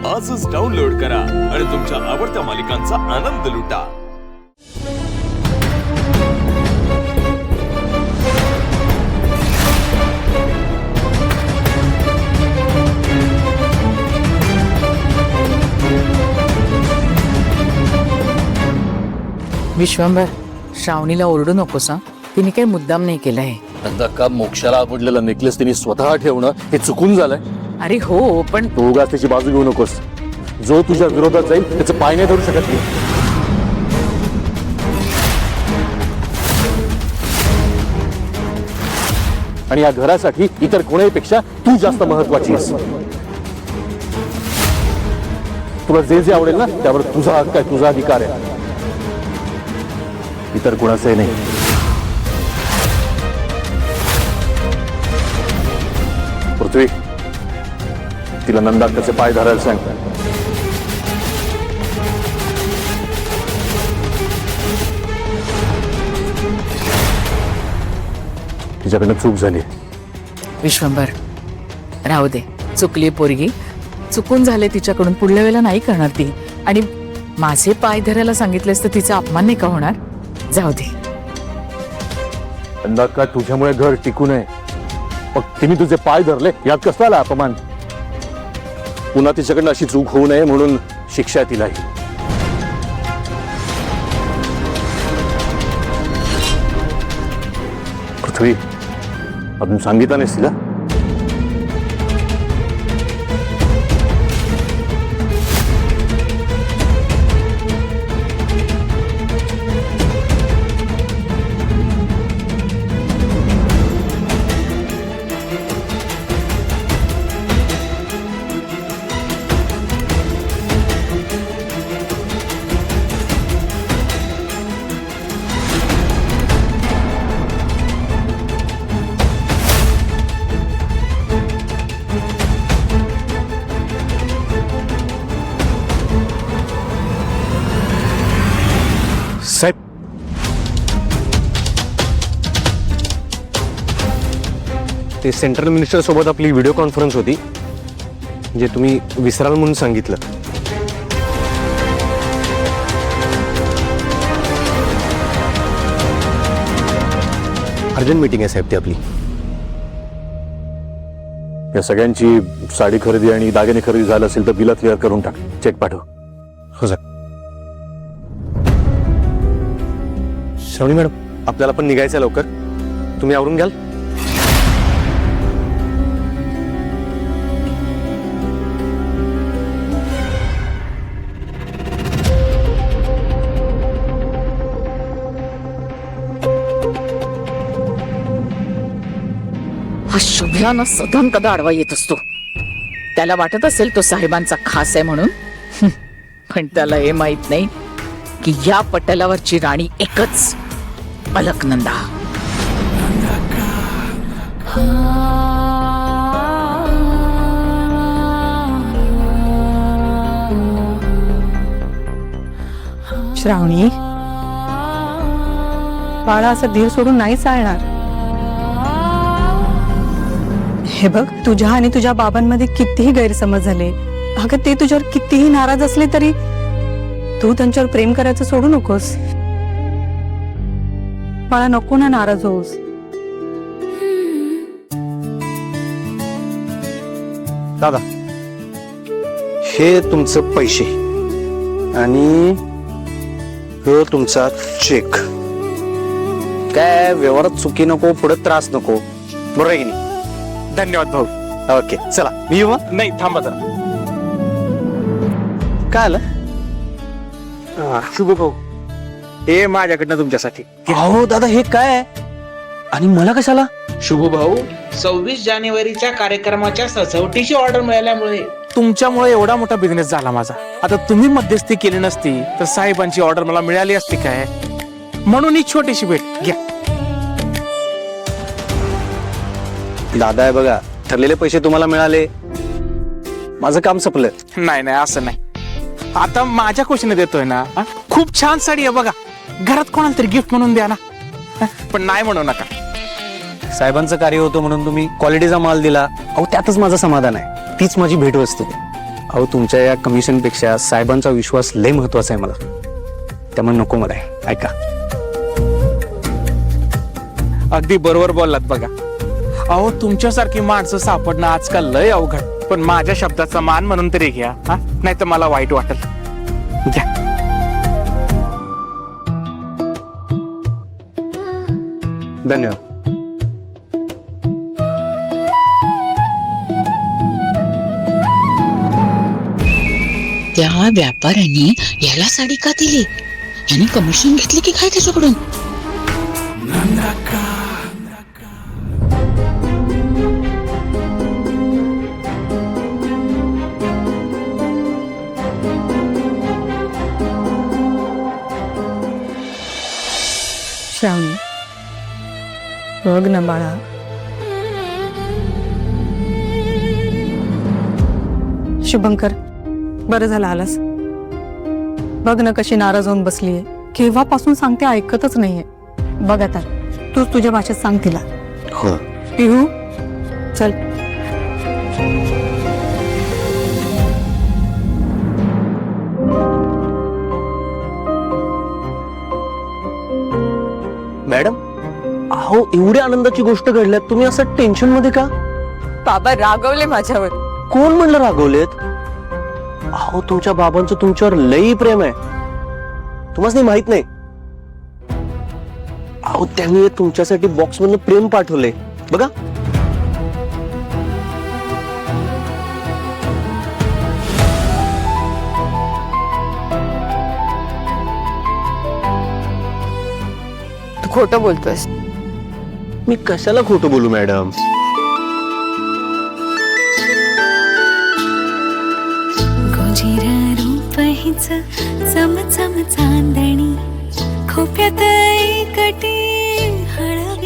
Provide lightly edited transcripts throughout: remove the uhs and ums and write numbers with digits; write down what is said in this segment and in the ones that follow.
आजच डाउनलोड करा आणि तुमच्या आवडत्या मालिकांचा आनंद लुटा। विश्वंभर, श्रावणीला ओरडू नकोस हा। तिने काही मुद्दाम नाही केलंय। नंदा का मोक्षाला आवडलेला नेकलेस तिने स्वतः ठेवणं हे चुकून झालंय। अरे हो, पण तू उगाच त्याची बाजू घेऊ नकोस। जो तुझ्या विरोधात जाईल त्याचं पाय नाही धरू शकत नाही। आणि या घरासाठी इतर कोणाहीपेक्षा तू जास्त महत्वाची आहेस। तुला जे जे आवडेल ना त्यावर तुझा हक्क आहे, तुझा अधिकार आहे, इतर कोणाचंही नाही। पृथ्वी, तिला नंदाक्काचे पाय धरायला सांग। तिच्याकडनं चूक झाली। विश्वंभर, राहू दे, चुकली पोरगी, चुकून झाले तिच्याकडून, पुढल्या वेळेला नाही करणार ती। आणि माझे पाय धरायला सांगितलेस तर तिचा अपमान नाही का होणार? जाऊ दे। नंदाक्का, तुझ्यामुळे घर टिकू नये, मग तिने तुझे पाय धरले यात कसला आला अपमान? पुन्हा तिच्याकडनं अशी चूक होऊ नये म्हणून शिक्षा तिलाही। पृथ्वी, अजून सांगितलं नाहीस तिला? साहेब, ते सेंट्रल मिनिस्टर सोबत आपली व्हिडिओ कॉन्फरन्स होती, जे तुम्ही विसराल म्हणून सांगितलं। अर्जंट मीटिंग आहे साहेब ती आपली। या सगळ्यांची साडी खरेदी आणि दागिने खरेदी झालं असेल तर बिल क्लिअर करून टाक, चेक पाठव। हो सर। श्रावणी मॅडम, आपल्याला पण निघायचं लवकर, तुम्ही आवरून घ्याल? हा शुभ्यानं सधन कदा आडवा येत असतो। त्याला वाटत असेल तो साहेबांचा खास आहे म्हणून, पण त्याला हे माहित नाही की या पटलावरची राणी एकच, अलकनंदा। श्रावणी, बाळा असं धीर सोडून नाही चालणार। हे बघ, तुझ्या आणि तुझ्या बाबांमध्ये कितीही गैरसमज झाले, अगं ते तुझ्यावर कितीही नाराज असले तरी तू त्यांच्यावर प्रेम करायचं सोडू नकोस। बाळा, नको ना नाराज होऊस। दादा, हे तुमचं पैसे आणि हो तुमचा चेक। काय व्यवहारात चुकी नको, पुढे त्रास नको, बरोबर आहे की नाही? धन्यवाद भाऊ। ओके, चला मी येऊ मग? नाही, थांबा जरा। काय आलं? शुभ भाऊ, हे माझ्याकडनं तुमच्यासाठी। अहो दादा, हे काय आहे आणि मला कशाला? शुभ भाऊ, 26 जानेवारीच्या कार्यक्रमाच्या सजावटीची ऑर्डर मिळाल्यामुळे तुमच्यामुळे एवढा मोठा बिझनेस झाला माझा। आता तुम्ही मध्यस्थी केली नसती तर साहेबांची ऑर्डर मला मिळाली असती काय? म्हणून ही छोटीशी भेट घ्या। दादा, आहे बघा, ठरलेले पैसे तुम्हाला मिळाले, माझं काम संपलं। नाही नाही, असं नाही। आता माझ्या खुशीने देतोय ना, खूप छान साडी आहे बघा, घरात कोणाला तरी गिफ्ट म्हणून द्या ना, पण नाही म्हणू नका। साहेबांचं कार्य होतं म्हणून तुम्ही क्वालिटीचा माल दिला, अहो त्यातच माझं समाधान आहे, तीच माझी भेटवस्तू। अहो तुमच्या या कमिशनपेक्षा साहेबांचा विश्वास लय महत्वाचा आहे मला, त्यामुळे नको मला हे. ऐका, अगदी बरोबर बोललात बघा. अहो तुमच्यासारखी माणसं सापडणं आजकाल लय अवघड, पण माझ्या शब्दाचा मान म्हणून तरी घ्या हा, नाही तर मला वाईट वाटेल. घ्या. धन्यवाद. त्या व्यापाऱ्याने याला साडी का दिली? याने कमिशन घेतली की काय त्याच्याकडून? श्रावणी, बघ ना बाळा, शुभंकर, बरं झालं आलास. बघ ना कशी नाराज होऊन बसलीये. केव्हापासून सांगते ऐकतच नाहीये. बघ आता तूच तुझ्या भाषेत सांग तिला. हो. पिहू चल. मॅडम, अहो एवढ्या आनंदाची गोष्ट घडल्यात, तुम्ही असं टेन्शन मध्ये का? बाबा रागवले माझ्यावर. कोण म्हणलं रागवलेत? अहो तुमच्या बाबांचं तुमच्यावर लई प्रेम आहे, तुम्हाला माहित नाही. अहो त्यांनी तुमच्यासाठी बॉक्स मधून प्रेम पाठवले बघा. तू खोटं बोलतोयस. मी कशाला खोटं बोलू मॅडम? रूप हिच चमचम चांदणी, खोप्यात एकटी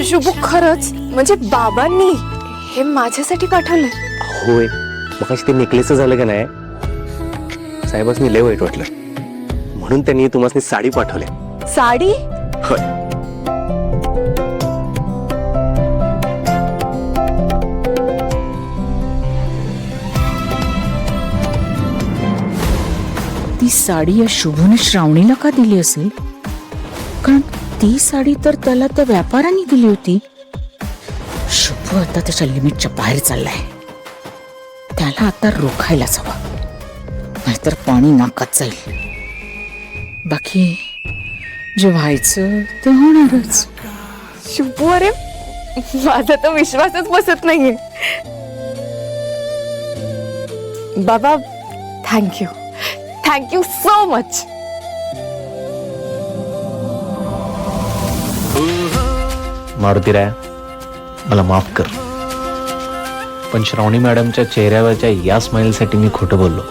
शुभू, खरंच म्हणजे बाबांनी हे माझ्यासाठी पाठवलंय? होय, मग ते नेकलेस झालं का नाही, साहेबांनी लय वाईट वाटलं, म्हणून त्यांनी तुम्हाला साडी पाठवली. साडी? होय. ती साडी या शुभने श्रावणीला का दिली असेल? कारण ती साडी तर त्याला त्या व्यापाऱ्याने दिली होती. शुभ आता त्याच्या लिमिटच्या बाहेर चाललाय. त्याला आता रोखायलाच हवा, नाहीतर पाणी नाकात जाईल. बाकी जे व्हायचं ते होणारच. शुभू, अरे माझा तर विश्वासच बसत नाहीये. बाबा, थँक्यू सो मच. मारुतीराया, मला माफ कर, पण श्रावणी मॅडमच्या चेहऱ्यावरच्या या स्माइलसाठी मी खोटं बोललो.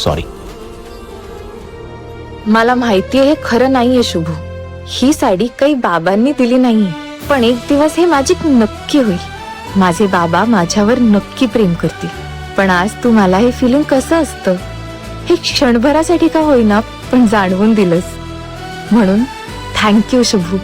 सॉरी. मला माहितीये हे खरं नाहीये शुभू. ही साडी काही बाबांनी दिली नाहीये, पण एक दिवस हे मॅजिक नक्की होईल. माझे बाबा माझ्यावर नक्की प्रेम करतील. पण आज तू मला हे फिलिंग कसं असतं हे क्षणभरासाठी का होईना पण जाणवून दिलंस, म्हणून थँक्यू शुभू.